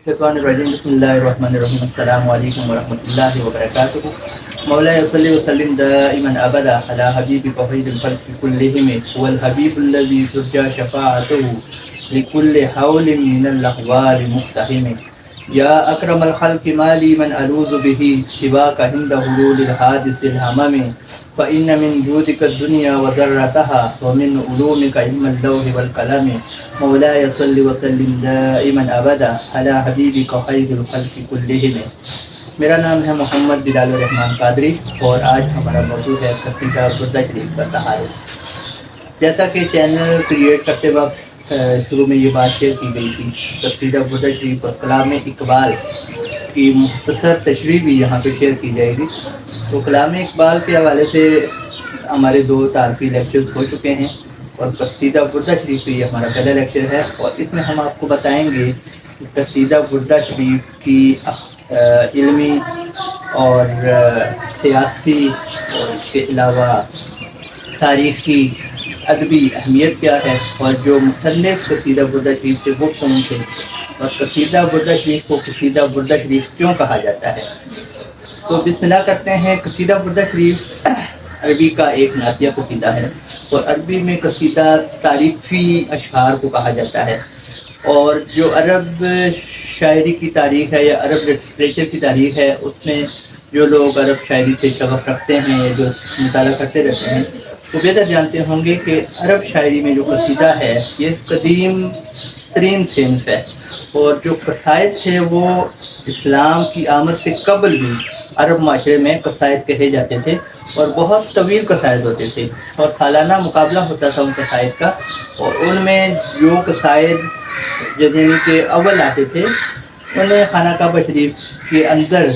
Shaitanirrajim. Bismillahirrahmanirrahim. Assalamu alaikum warahmatullahi wabarakatuh. مولاي صل وسلم دائما ابدا على حبيبك وخير الخلق كلهم هو الحبيب الذي ترجى شفاعته لكل حول من الاحوال مقتحم. يا اكرم الخلق ما لي من الوذ به سواك عند حلول الحادث الهمم. فان من جودك الدنيا وذرتها ومن علومك علم اللوح والقلم. مولاي صل وسلم دائما ابدا على حبيبك خير الخلق كلهم. میرا نام ہے محمد بلال الرحمان قادری اور آج ہمارا موضوع ہے قصیدہ بردہ شریف کا تعارف. جیسا کہ چینل کریٹ کرتے وقت شروع میں یہ بات شیئر کی گئی تھی، قصیدہ بردہ شریف اور کلام اقبال کی مختصر تشریح بھی یہاں پہ شیئر کی جائے گی. تو کلام اقبال کے حوالے سے ہمارے 2 تعارفی لیکچرز ہو چکے ہیں اور قصیدہ بردہ شریف پہ یہ ہمارا پہلا لیکچر ہے، اور اس میں ہم آپ کو بتائیں گے کہ قصیدہ بردہ شریف کی علمی اور سیاسی اور اس کے علاوہ تاریخی ادبی اہمیت کیا ہے، اور جو مصنف قصیدہ بردہ شریف سے وہ کون تھے، اور قصیدہ بردہ شریف کو قصیدہ بردہ شریف کیوں کہا جاتا ہے. تو بسم اللہ کرتے ہیں. قصیدہ بردہ شریف عربی کا ایک نعتیہ قصیدہ ہے، اور عربی میں قصیدہ تعریفی اشعار کو کہا جاتا ہے. اور جو عرب شاعری کی تاریخ ہے یا عرب لٹریچر کی تاریخ ہے، اس میں جو لوگ عرب شاعری سے شغف رکھتے ہیں یا جو مطالعہ کرتے رہتے ہیں وہ بہتر جانتے ہوں گے کہ عرب شاعری میں جو قصیدہ ہے یہ قدیم ترین صنف ہے، اور جو قصائد تھے وہ اسلام کی آمد سے قبل بھی عرب معاشرے میں قصائد کہے جاتے تھے، اور بہت طویل قصائد ہوتے تھے، اور سالانہ مقابلہ ہوتا تھا ان قصائد کا. اور ان میں جو قصائد جن کے اول آتے تھے انہیں خانہ کعبہ شریف کے اندر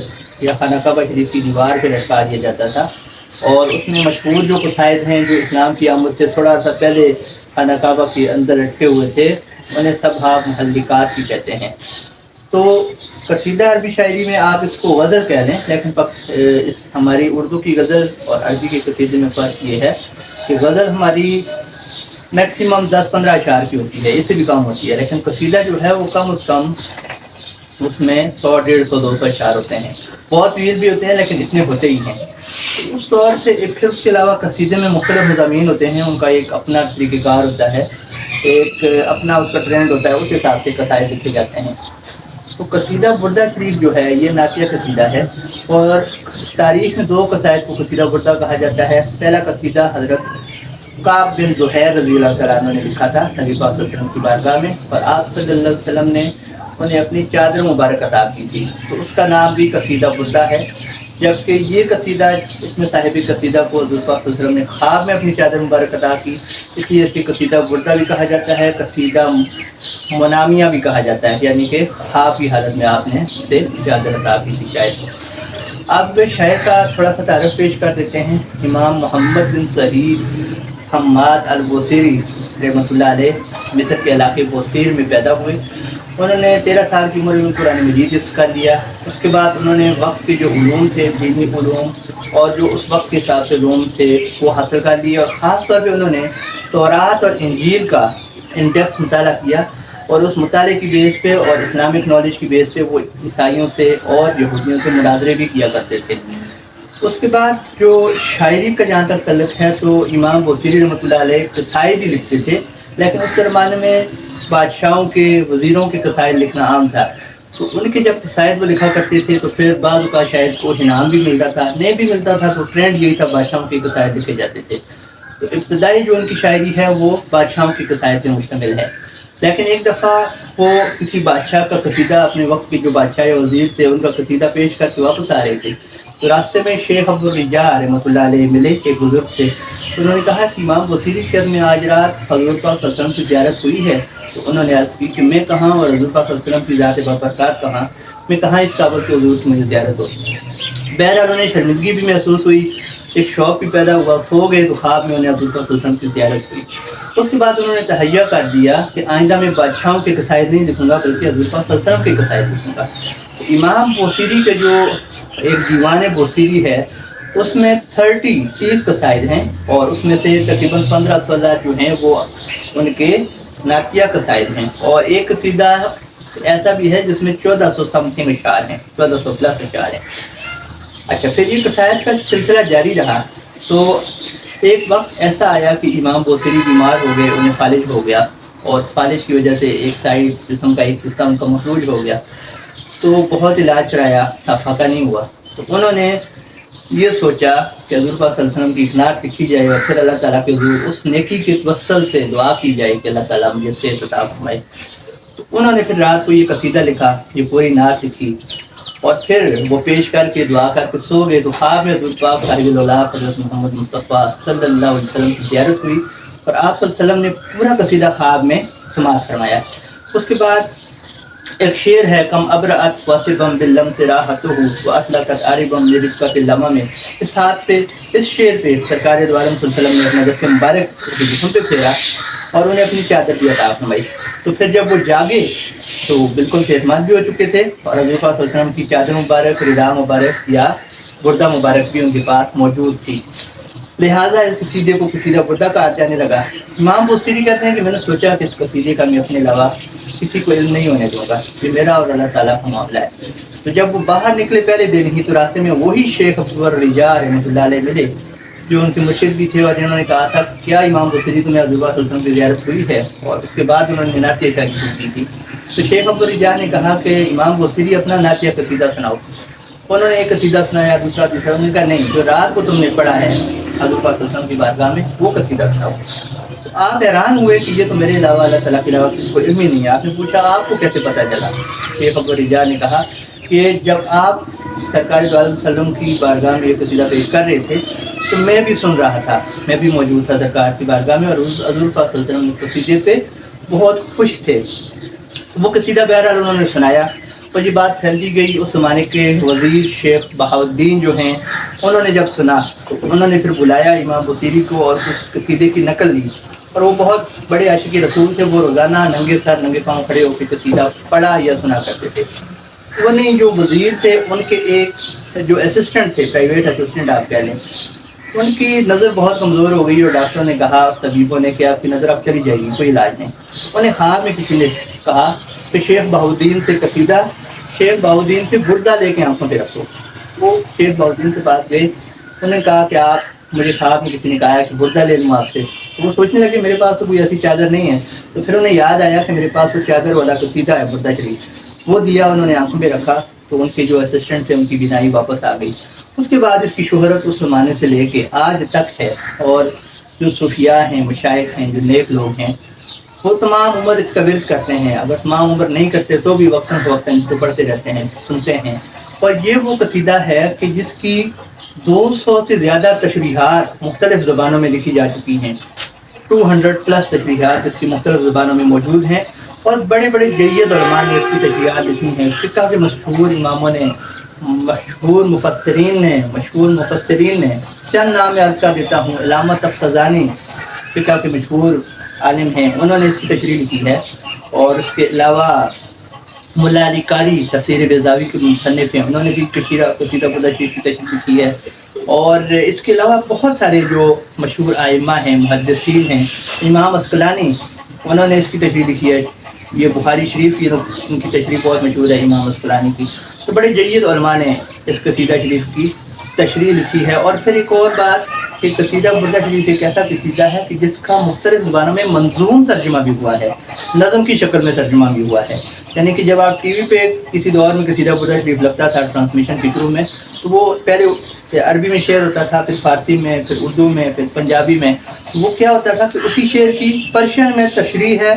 یا خانہ کعبہ شریف کی دیوار پہ لٹکا دیا جاتا تھا. اور اس میں مشہور جو قصائد ہیں جو اسلام کی آمد سے تھوڑا سا پہلے خانہ کعبہ کے اندر لٹکے ہوئے تھے انہیں صبحات محلکات بھی کہتے ہیں. تو قصیدہ عربی شاعری میں آپ اس کو غزل کہہ لیں، لیکن اس ہماری اردو کی غزل اور عربی کے قصیدے میں فرق یہ ہے کہ غزل ہماری میکسیمم 10-15 اشعار کی ہوتی ہے، اس سے بھی کم ہوتی ہے، لیکن قصیدہ جو ہے وہ کم از کم اس میں 100-150-200 اشعار ہوتے ہیں. بہت طویل بھی ہوتے ہیں لیکن اتنے ہوتے ہی ہیں. اس طور سے پھر اس کے علاوہ قصیدے میں مختلف مضامین ہوتے ہیں، ان کا ایک اپنا طریقہ کار ہوتا ہے، ایک اپنا اس کا ٹرینڈ ہوتا ہے، اس حساب سے قصائد لکھے جاتے ہیں. تو قصیدہ بردہ شریف جو ہے یہ نعتیہ قصیدہ ہے، اور تاریخ میں 2 قصائد کو قصیدہ بردہ کہا جاتا ہے. پہلا قصیدہ حضرت کعب بن زہیر رضی اللہ تعالیٰ عنہ نے لکھا تھا نبی پاک صلی اللہ علیہ وسلم کی بارگاہ میں، اور آپ صلی اللہ علیہ وسلم نے انہیں اپنی چادر مبارک عطا کی تھی، تو اس کا نام بھی قصیدہ بردہ ہے. جبکہ یہ قصیدہ اس میں صاحب قصیدہ کو حضور پاک صلی اللہ علیہ وسلم نے خواب میں اپنی چادر مبارک عطا کی، اس لیے اس کی قصیدہ بردہ بھی کہا جاتا ہے، قصیدہ منامیہ بھی کہا جاتا ہے، یعنی کہ خواب کی حالت میں آپ نے اسے چادر عطا کی تھی شاعر کو. اب شاعر کا تھوڑا سا تعارف پیش کر دیتے ہیں. امام محمد بن سعید حماد البوصیری رحمۃ اللہ علیہ مصر کے علاقے بوصیر میں پیدا ہوئے. انہوں نے 13 سال کی عمر میں قرآن مجید حفظ کر لیا. اس کے بعد انہوں نے وقت کے جو علوم تھے، دینی علوم اور جو اس وقت کے حساب سے علوم تھے وہ حاصل کر لیے، اور خاص طور پہ انہوں نے تورات اور انجیل کا ان ڈیپتھ مطالعہ کیا، اور اس مطالعے کی بیس پہ اور اسلامک نالج کی بیس پہ وہ عیسائیوں سے اور یہودیوں سے مناظرے بھی کیا کرتے تھے. اس کے بعد جو شاعری کا جہاں تک تعلق ہے تو امام بوصیری رحمۃ اللہ علیہ قصائد ہی لکھتے تھے، لیکن اس زمانے میں بادشاہوں کے وزیروں کے قصائد لکھنا عام تھا. تو ان کے جب قصائد وہ لکھا کرتے تھے تو پھر بعض کا شاعر کو انعام بھی ملتا تھا، نہیں بھی ملتا تھا تو ٹرینڈ یہی تھا، بادشاہوں کے قصائد لکھے جاتے تھے. تو ابتدائی جو ان کی شاعری ہے وہ بادشاہوں کی قصائد پہ مشتمل ہے. لیکن ایک دفعہ وہ کسی بادشاہ کا قصیدہ، اپنے وقت کے جو بادشاہ یا وزیر تھے ان کا قصیدہ پیش کر کے واپس آ رہے تھے، تو راستے میں شیخ عبدالرجاء رحمۃ اللہ علیہ ملے، ایک بزرگ تھے. انہوں نے کہا کہ امام بوصیری کے گھر میں آج رات حضور پاک صلی اللہ علیہ وسلم کی زیارت ہوئی ہے. تو انہوں نے عرض کی کہ میں کہاں اور حضور پاک صلی اللہ علیہ وسلم کی ذات بابرکات کہاں، میں کہاں اس قابل کے حضور کی مجھے زیارت ہو. بہرحال انہیں شرمندگی بھی محسوس ہوئی، ایک شوق بھی پیدا ہوا، سو گئے تو خواب میں انہیں حضور پاک صلی اللہ علیہ وسلم کی زیارت ہوئی. اس کے بعد انہوں نے تہیہ کر دیا کہ آئندہ میں بادشاہوں کے قصائد نہیں لکھوں گا بلکہ حضور پاک صلی اللہ علیہ وسلم کے قصائد لکھوں گا. امام بوصیری کے جو ایک دیوان بوصیری ہے اس میں 30 قصائد ہیں، اور اس میں سے تقریباً 15-16 جو ہیں وہ ان کے نعتیہ قصائد ہیں، اور ایک قصیدہ ایسا بھی ہے جس میں 1400 سم تھنگ اشعار ہیں، 1400 پلس اشعار ہیں۔ اچھا، پھر یہ قصائد کا سلسلہ جاری رہا، تو ایک وقت ایسا آیا کہ امام بوصیری بیمار ہو گئے، انہیں فالج ہو گیا، اور فالج کی وجہ سے ایک سائڈ جسم کا ایک حصہ ان کا مفلوج ہو گیا، تو بہت علاج کرایا، افاقہ نہیں ہوا۔ تو انہوں نے یہ سوچا کہ حضور پاک صلی اللہ علیہ وسلم کی ایک نعت لکھی جائے اور پھر اللہ تعالیٰ کے حضور اس نیکی کے توسل سے دعا کی جائے کہ اللہ تعالیٰ مجھے صحت عطا فرمائے۔ تو انہوں نے پھر رات کو یہ قصیدہ لکھا، یہ پوری نعت لکھی، اور پھر وہ پیش کر کے دعا کر کے سو گئے۔ تو خواب میں حضور پاک صاحب الولا حضرت محمد مصطفیٰ صلی اللہ علیہ وسلم کی زیارت ہوئی، اور آپ صلی اللہ علیہ وسلم نے پورا قصیدہ خواب میں سماعت فرمایا۔ اس کے بعد ایک شعر ہے، کم ابرأت واسبم باللمس راحتہ واطلقت عاربم لرفقۃ الامم، اس ہاتھ پہ، اس شعر پہ سرکار دو عالم صلی اللہ علیہ وسلم نے اپنا دست مبارک جسم پہ پھیرا اور انہیں اپنی چادر بھی عطا فرمائی۔ تو پھر جب وہ جاگے تو بالکل صحت مند بھی ہو چکے تھے، اور حضور پاک صلی اللہ علیہ وسلم کی چادر مبارک، ردا مبارک یا بردہ مبارک بھی ان کے پاس موجود تھی، لہٰذا اس قصیدے کو قصیدہ بردہ کہا جانے لگا۔ امام بوصیری کہتے ہیں کہ میں نے سوچا کہ اس قصیدے کا میں اپنے علاوہ کسی کو علم نہیں ہونے دوں گا، یہ میرا اور اللہ تعالیٰ کا معاملہ ہے۔ تو جب وہ باہر نکلے پہلے دن ہی، تو راستے میں وہی شیخ عبدالرجا رحمۃ اللہ علیہ ملے جو ان کے مرشد بھی تھے، اور جنہوں نے کہا تھا کیا امام بوصیری تمہیں حضور صلی اللہ علیہ وسلم کی زیارت ہوئی ہے، اور اس کے بعد انہوں نے نعتیہ شاعری کی تھی۔ تو شیخ عبدالرجا نے کہا کہ امام بوصیری اپنا نعتیہ قصیدہ سناؤ۔ انہوں نے ایک قصیدہ سنایا، دوسرا تیسرا، انہوں نے کہا نہیں، جو رات کو تم نے پڑھا ہے حضور پاک صلی اللہ علیہ وسلم کی بارگاہ میں وہ قصیدہ سناؤ۔ تو آپ حیران ہوئے کہ یہ تو میرے علاوہ اللہ تعالیٰ کے علاوہ کسی کو علم ہی نہیں ہے۔ آپ نے پوچھا آپ کو کیسے پتہ چلا؟ شیخ عبدالرجا نے کہا کہ جب آپ سرکار دو عالم صلی اللہ علیہ وسلم کی بارگاہ میں یہ قصیدہ پیش کر رہے تھے تو میں بھی سن رہا تھا، میں بھی موجود تھا سرکار کی بارگاہ میں، اور حضور پاک صلی اللہ علیہ وسلم کے قصیدے پہ بہت خوش تھے۔ وہ قصیدہ بہرحال انہوں نے سنایا، اور یہ بات پھیلتی گئی۔ اس زمانے کے وزیر شیخ بہاؤالدین جو ہیں، انہوں نے جب سنا تو انہوں نے پھر بلایا امام بوصیری کو اور اس قصیدے کی نقل لی، اور وہ بہت بڑے عاشق رسول تھے، وہ روزانہ ننگے سر ننگے پاؤں کھڑے ہو کے قصیدہ پڑھا یا سنا کرتے تھے۔ انہیں جو وزیر تھے ان کے ایک جو اسسٹنٹ تھے، پرائیویٹ اسسٹنٹ آپ کہہ لیں، ان کی نظر بہت کمزور ہو گئی، اور ڈاکٹروں نے کہا، طبیبوں نے، کہ آپ کی نظر اب چلی جائے گی، کوئی علاج نہیں۔ انہیں خواب میں کسی نے کہا کہ شیخ بہاؤالدین سے قصیدہ، شیخ بہاؤالدین سے بردہ لے کے آنکھوں پہ رکھو۔ وہ شیخ بہاؤالدین کے پاس گئے، انہوں نے کہا کہ آپ، مجھے خواب میں کسی نے کہا ہے کہ بردہ لے لوں آپ سے۔ تو وہ سوچنے لگے میرے پاس تو کوئی ایسی چادر نہیں ہے، تو پھر انہیں یاد آیا کہ میرے پاس وہ چادر والا قصیدہ ہے بردہ شریف، وہ دیا، انہوں نے آنکھوں پہ رکھا، تو ان کے جو اسسٹنٹ تھے ان کی بینائی واپس آ گئی۔ اس کے بعد اس کی شہرت اس زمانے سے لے کے آج تک ہے، اور جو صوفیاء ہیں، مشائخ ہیں، جو نیک لوگ ہیں، وہ تمام عمر اس کا ورد کرتے ہیں، اگر تمام عمر نہیں کرتے تو بھی وقتاً فوقتاً اس کو پڑھتے رہتے ہیں، سنتے ہیں۔ اور یہ وہ قصیدہ ہے کہ جس کی 200 سے زیادہ تشریحات مختلف زبانوں میں لکھی جا چکی ہیں، 200 پلس تشریحات جس کی مختلف زبانوں میں موجود ہیں، اور بڑے بڑے جید علماء نے اس کی تشریحات لکھی ہیں، فقہ کے مشہور اماموں نے، مشہور مفسرین نے چند نام عرض کر دیتا ہوں۔ علامہ تفتزانی فقہ کے مشہور عالم ہیں، انہوں نے اس کی تشریح لکھی ہے، اور اس کے علاوہ ملا علی قاری تفسیر بیضاوی کے مصنف ہیں، انہوں نے بھی قصیدہ بردہ شریف کی تشریح لکھی ہے۔ اور اس کے علاوہ بہت سارے جو مشہور ائمہ ہیں، محدثین ہیں، امام عسقلانی، انہوں نے اس کی تشریح لکھی ہے۔ یہ بخاری شریف کی ان کی تشریح بہت مشہور ہے امام عسقلانی کی۔ تو بڑے جید علماء نے اس قصیدہ شریف کی تشریح لکھی ہے۔ اور پھر ایک اور بات کہ قصیدہ بردہ شریف ایک ایسا قصیدہ ہے کہ جس کا مختلف زبانوں میں منظوم ترجمہ بھی ہوا ہے، نظم کی شکل میں ترجمہ بھی ہوا ہے۔ یعنی کہ جب آپ ٹی وی پہ کسی دور میں قصیدہ بردہ شریف لگتا تھا ٹرانسمیشن کے شروع میں، تو وہ پہلے عربی میں شعر ہوتا تھا، پھر فارسی میں، پھر اردو میں، پھر پنجابی میں۔ وہ کیا ہوتا تھا کہ اسی شعر کی پرشین میں تشریح ہے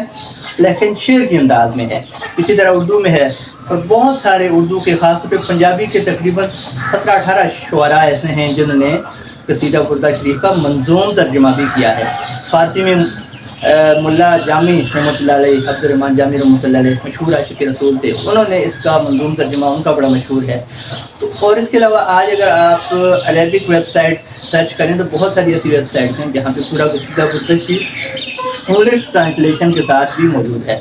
لیکن شعر کے انداز میں ہے، اسی طرح اردو میں ہے۔ اور بہت سارے اردو کے، خاص طور پہ پنجابی کے تقریباً 17-18 شعراء ایسے ہیں جنہوں نے قصیدہ بردہ شریف کا منظوم ترجمہ بھی کیا ہے۔ فارسی میں ملا جامی رحمۃ اللہ علیہ، عبد الرحمن جامی رحمۃ اللہ علیہ، مشہور عاشق رسول تھے، انہوں نے اس کا منظوم ترجمہ، ان کا بڑا مشہور ہے۔ تو اور اس کے علاوہ آج اگر آپ عربک ویب سائٹ سرچ کریں تو بہت ساری ایسی ویب سائٹس ہیں جہاں پہ پورا قصیدہ بردہ شریف انگلش ٹرانسلیشن کے ساتھ بھی موجود ہے۔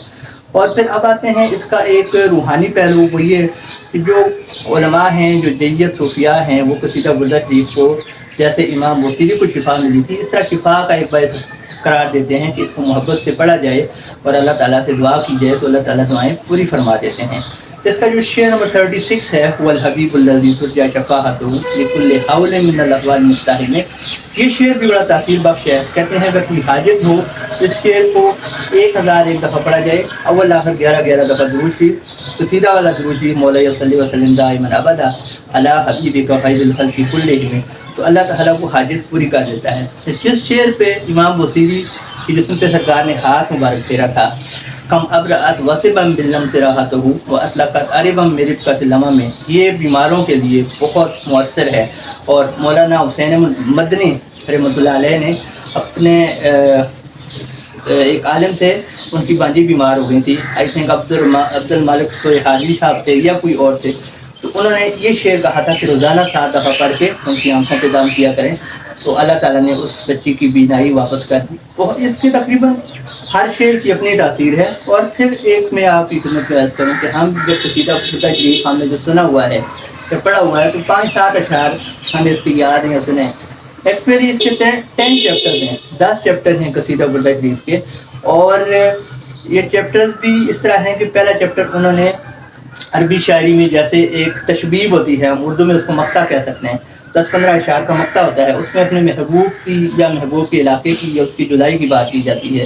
اور پھر اب آتے ہیں اس کا ایک روحانی پہلو، وہ یہ کہ جو علماء ہیں، جو جید صوفیاء ہیں، وہ قصیدہ بردہ شریف کو، جیسے امام بوصیری کو شفا ملی تھی، اس طرح شفا کا ایک باعث قرار دیتے ہیں کہ اس کو محبت سے پڑھا جائے اور اللہ تعالیٰ سے دعا کی جائے تو اللہ تعالیٰ دعائیں پوری فرما دیتے ہیں۔ اس کا جو شعر نمبر 36 ہے هو الحبیب الذی ترجی شفاعتہ لکل حول من الاحوال المستحیل، یہ شعر بھی بڑا تاثیر بخش ہے۔ کہتے ہیں اگر کوئی حاجت ہو تو اس شعر کو 1001 دفعہ پڑھا جائے، اول آخر 11 دفعہ درود شریف، قصیدہ والا درود شریف مولا صلی وسلم دائما ابدا علی حبیبک خیر الخلق کلہم، تو اللہ تعالیٰ کو حاجت پوری کر دیتا ہے۔ جس شعر پہ امام بصیری کی جسم پہ سرکار نے ہاتھ مبارک پھیرا تھا، کم ابرأت وصبا باللم صراحتہ واطلقت عربا مرفقۃ الامم، یہ بیماروں کے لیے بہت مؤثر ہے۔ اور مولانا حسین مدنی رحمۃ اللہ علیہ نے اپنے ایک عالم سے، ان کی بانجی بیمار ہو گئی تھی، آئی تھنک عبد المالک سویحانی صاحب تھے یا کوئی اور تھے، تو انہوں نے یہ شعر کہا تھا کہ روزانہ 7 دفعہ پڑھ کے ان کی آنکھوں پہ دم کیا کریں، تو اللہ تعالیٰ نے اس بچی کی بینائی واپس کر دی۔ تو اس کی تقریباً ہر شعر کی اپنی تاثیر ہے۔ اور پھر ایک میں آپ کی خدمت میں عرض کروں کہ ہم جب قصیدہ شریف ہم نے جو سنا ہوا ہے یا پڑھا ہوا ہے تو 5-7 اشعار ہمیں اس کی یاد ہیں یا سنے۔ ایکچولی اس کے 10 چیپٹر ہیں، 10 چیپٹر ہیں قصیدہ بردہ شریف کے، اور یہ چیپٹرز بھی اس طرح ہیں کہ پہلا چیپٹر انہوں نے عربی شاعری میں جیسے ایک تشبیب ہوتی ہے، ہم اردو میں اس کو مقطع کہہ سکتے ہیں، 10-15 اشعار کا مقطع ہوتا ہے، اس میں اپنے محبوب کی یا محبوب کے علاقے کی یا اس کی جدائی کی بات کی جاتی ہے۔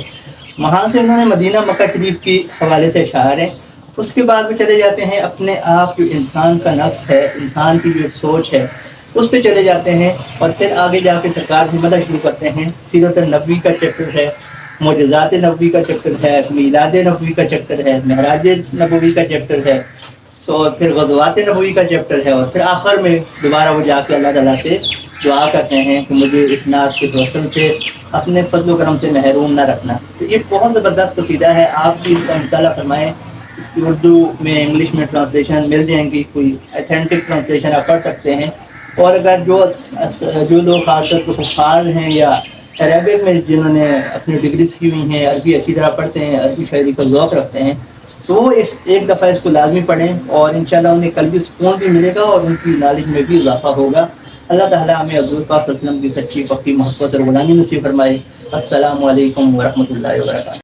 وہاں سے انہوں نے مدینہ مکہ شریف کے حوالے سے اشعار ہیں، اس کے بعد وہ چلے جاتے ہیں اپنے آپ جو انسان کا نفس ہے، انسان کی جو سوچ ہے اس پہ چلے جاتے ہیں، اور پھر آگے جا کے سرکار سے مدح شروع کرتے ہیں۔ سیرت النبوی کا چیپٹر ہے، معجزات نبوی کا چیپٹر ہے، میلاد نبوی کا چیپٹر ہے، معراج نبوی کا چیپٹر ہے، اور پھر غزوات نبوی کا چیپٹر ہے، اور پھر آخر میں دوبارہ وہ جا کے اللہ تعالیٰ سے دعا کرتے ہیں کہ مجھے اس ناز کے توسل سے اپنے فضل و کرم سے محروم نہ رکھنا۔ تو یہ بہت زبردست قصیدہ ہے، آپ بھی اس کا مطالعہ فرمائیں۔ اس کی اردو میں انگلش میں ٹرانسلیشن مل جائیں گی، کوئی ایتھینٹک ٹرانسلیشن آپ پڑھ سکتے ہیں۔ اور اگر جو لوگ خاص طور پہ حفاظ ہیں یا عربک میں جنہوں نے اپنی ڈگریز کی ہوئی ہیں، عربی اچھی طرح پڑھتے ہیں، عربی شاعری کا ذوق رکھتے ہیں، تو وہ ایک دفعہ اس کو لازمی پڑھیں، اور انشاءاللہ انہیں قلبی سکون بھی ملے گا اور ان کی نالج میں بھی اضافہ ہوگا۔ اللہ تعالیٰ ہمیں حضور پاک صلی اللہ علیہ وسلم کی سچی پکی محبت اور غلامی نصیب فرمائے۔ السلام علیکم ورحمۃ اللہ وبرکاتہ۔